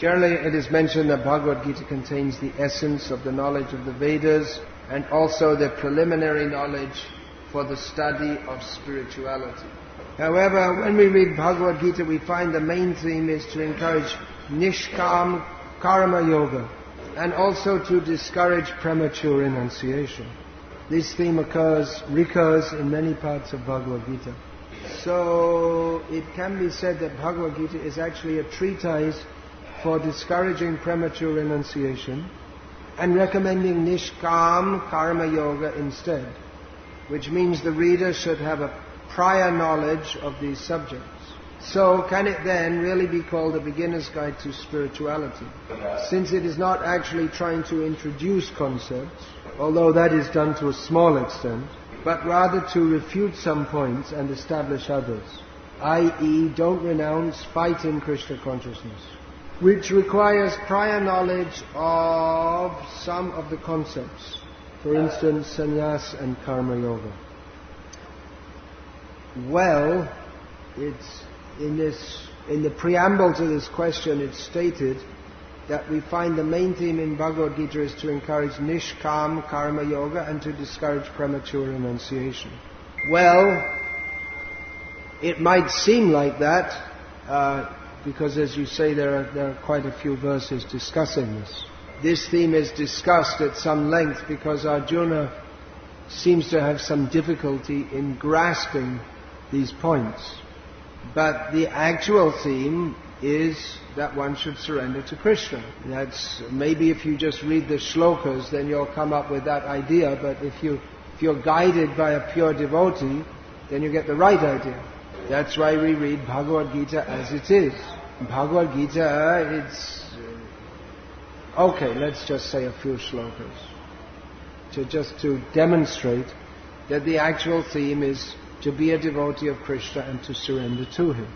Generally, it is mentioned that Bhagavad Gita contains the essence of the knowledge of the Vedas and also the preliminary knowledge for the study of spirituality. However, when we read Bhagavad Gita, we find the main theme is to encourage Nishkam Karma Yoga and also to discourage premature renunciation. This theme recurs in many parts of Bhagavad Gita. So it can be said that Bhagavad Gita is actually a treatise for discouraging premature renunciation and recommending Nishkam Karma Yoga instead, which means the reader should have a prior knowledge of these subjects. So can it then really be called a beginner's guide to spirituality? Since it is not actually trying to introduce concepts, although that is done to a small extent, but rather to refute some points and establish others, i.e. don't renounce, fight in Krishna consciousness, which requires prior knowledge of some of the concepts, for instance, sannyas and karma yoga. Well, it's in the preamble to this question, it's stated that we find the main theme in Bhagavad Gita is to encourage Nishkam Karma Yoga and to discourage premature renunciation. Well, it might seem like that, because as you say, there are quite a few verses discussing this. This theme is discussed at some length because Arjuna seems to have some difficulty in grasping these points. But the actual theme is that one should surrender to Krishna. That's maybe if you just read the shlokas, then you'll come up with that idea. But if you're guided by a pure devotee, then you get the right idea. That's why we read Bhagavad Gita as it is. Bhagavad Gita, it's okay. Let's just say a few shlokas to demonstrate that the actual theme is to be a devotee of Krishna and to surrender to Him.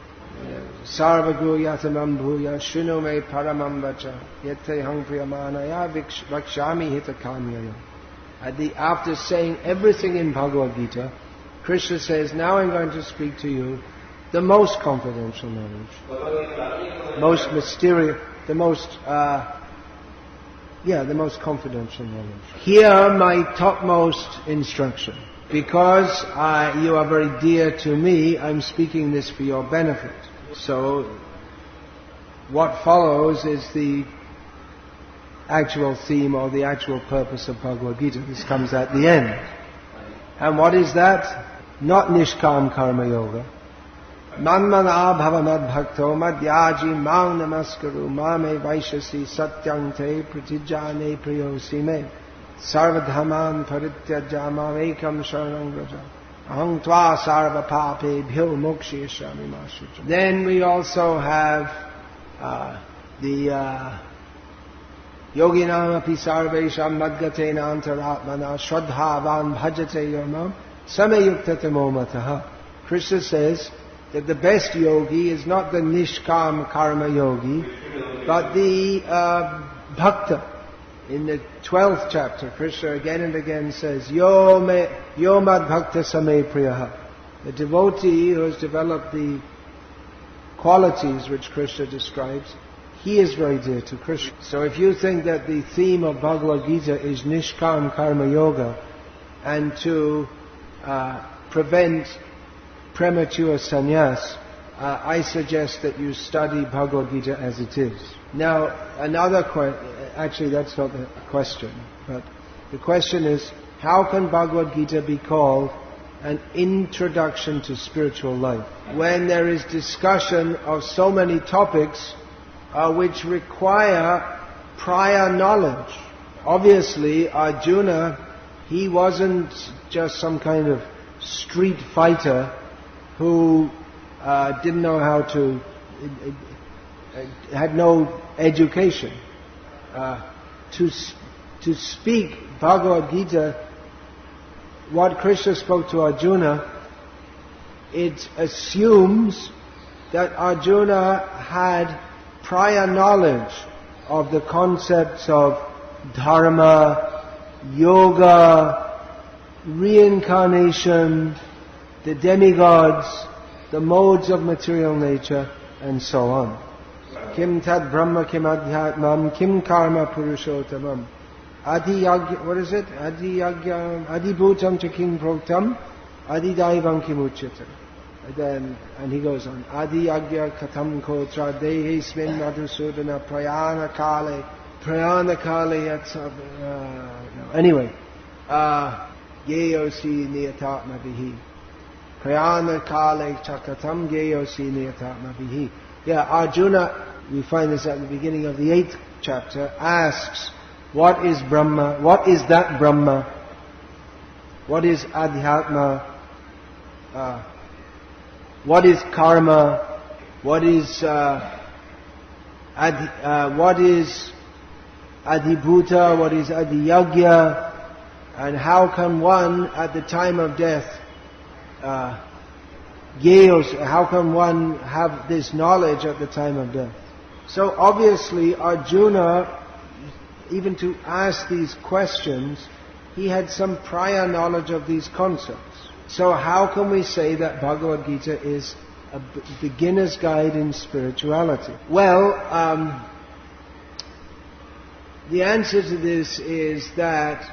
Sarvagu yatamam bhuya shunu me paramam vacha yate hang priyamanaya vakshami hita kamyaya. After saying everything in Bhagavad Gita, Krishna says, now I'm going to speak to you the most confidential knowledge, most mysterious, the most confidential knowledge. Hear my topmost instruction. Because you are very dear to me, I'm speaking this for your benefit. So, what follows is the actual theme or the actual purpose of Bhagavad Gita. This comes at the end. And what is that? Not Nishkam Karma Yoga. Manmana bhavamad bhakto madhyaji mang namaskaru mame vaishasi satyang te pratijane priyosi me. Sarvadhaman parityajya mamekam sharanam vraja aham tva sarva papebhyo mokshayasami ma shucha. Then we also have the yoginam api sarvesham madgatena antaratmana shraddhavan bhajate yamam samayuktatamo mataha. Krishna says that the best yogi is not the Nishkam Karma yogi, but the bhakta. In the 12th chapter, Krishna again and again says, Yo mad bhakta same priyaha. The devotee who has developed the qualities which Krishna describes, he is very dear to Krishna. So if you think that the theme of Bhagavad Gita is Nishkam Karma Yoga and to prevent premature sannyas, I suggest that you study Bhagavad Gita as it is. Now, another question, actually that's not the question, but the question is, how can Bhagavad Gita be called an introduction to spiritual life when there is discussion of so many topics which require prior knowledge? Obviously, Arjuna, he wasn't just some kind of street fighter who didn't know how to, had no education. To speak Bhagavad Gita, what Krishna spoke to Arjuna, it assumes that Arjuna had prior knowledge of the concepts of dharma, yoga, reincarnation, the demigods, the modes of material nature, and so on. Kim tad brahma kim adhyatmam kim karma purushottamam. Adi yagya, what is it? Adi yagya, adi bhutam cha kim proktam, adi daivam kim uchyatam. And he goes on. Adi yagya katam kotra dehi smin madhusudana prayana kale yatsa. Anyway, yeyosi niyatatma vihi. Prayana kale chakatam yeyosi niyatatma vihi. Yeah, Arjuna, we find this at the beginning of the 8th chapter, asks, what is Brahma? What is that Brahma? What is Adhyatma? What is karma? What is adhibhuta? What is adhiyagya? And how can one, at the time of death, how can one have this knowledge at the time of death? So obviously Arjuna, even to ask these questions, he had some prior knowledge of these concepts. So how can we say that Bhagavad Gita is a beginner's guide in spirituality? Well, the answer to this is that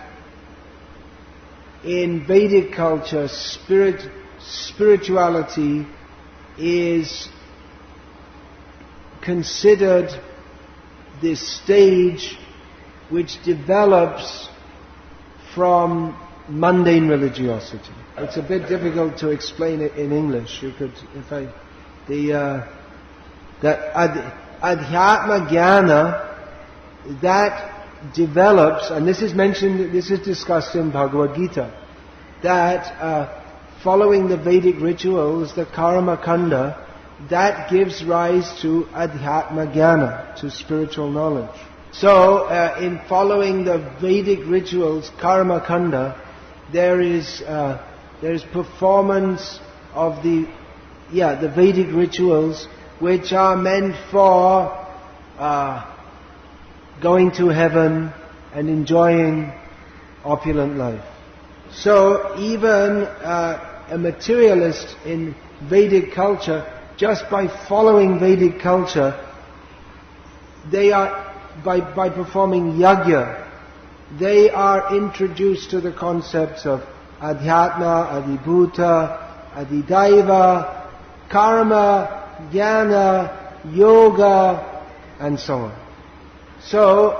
in Vedic culture, spirituality is considered this stage which develops from mundane religiosity. It's a bit difficult to explain it in English. You could, that adhyatma jnana, that develops, and this is mentioned, this is discussed in Bhagavad Gita, that following the Vedic rituals, the karma kanda, that gives rise to adhyatma jnana, to spiritual knowledge. So, in following the Vedic rituals, karma kanda, there is performance of the Vedic rituals, which are meant for going to heaven and enjoying opulent life. So even a materialist in Vedic culture, just by following Vedic culture, they are, by performing yajna, they are introduced to the concepts of adhyatma, adhibhuta, adhidaiva, karma, jnana, yoga, and so on. So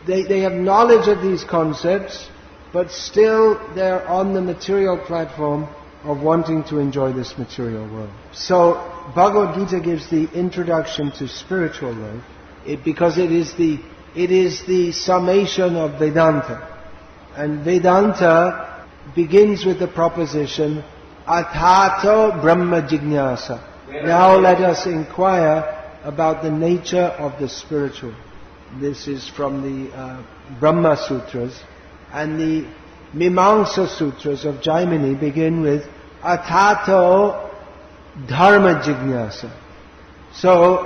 they have knowledge of these concepts, but still they're on the material platform of wanting to enjoy this material world. So Bhagavad Gita gives the introduction to spiritual life, because it is the summation of Vedanta. And Vedanta begins with the proposition, Athato Brahma Jignasa. Now let us inquire about the nature of the spiritual. This is from the Brahma Sutras. And the Mimamsa Sutras of Jaimini begin with Athato Dharma Jignasa. So,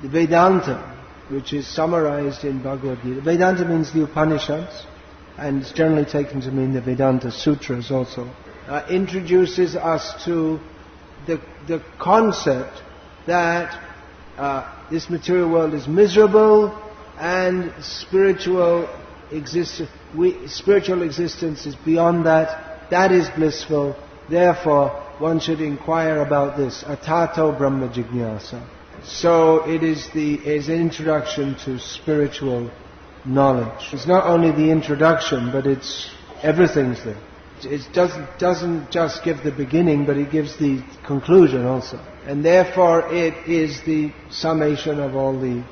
the Vedanta, which is summarized in Bhagavad Gita. Vedanta means the Upanishads, and it's generally taken to mean the Vedanta Sutras also. Introduces us to the concept that this material world is miserable and spiritual existence is beyond that. That is blissful. Therefore, one should inquire about this. Atato Brahma Jignasa. So it is an introduction to spiritual knowledge. It's not only the introduction, but everything's there. It doesn't just give the beginning, but it gives the conclusion also. And therefore it is the summation of all the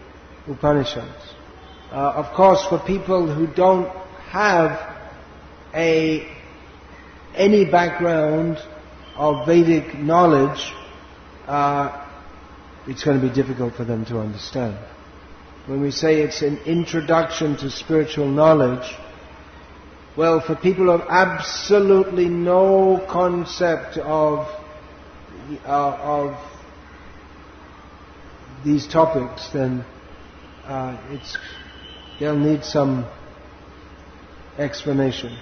Upanishads. Of course, for people who don't have any background of Vedic knowledge, it's going to be difficult for them to understand. When we say it's an introduction to spiritual knowledge, well, for people who have absolutely no concept of these topics, then they'll need some explanation.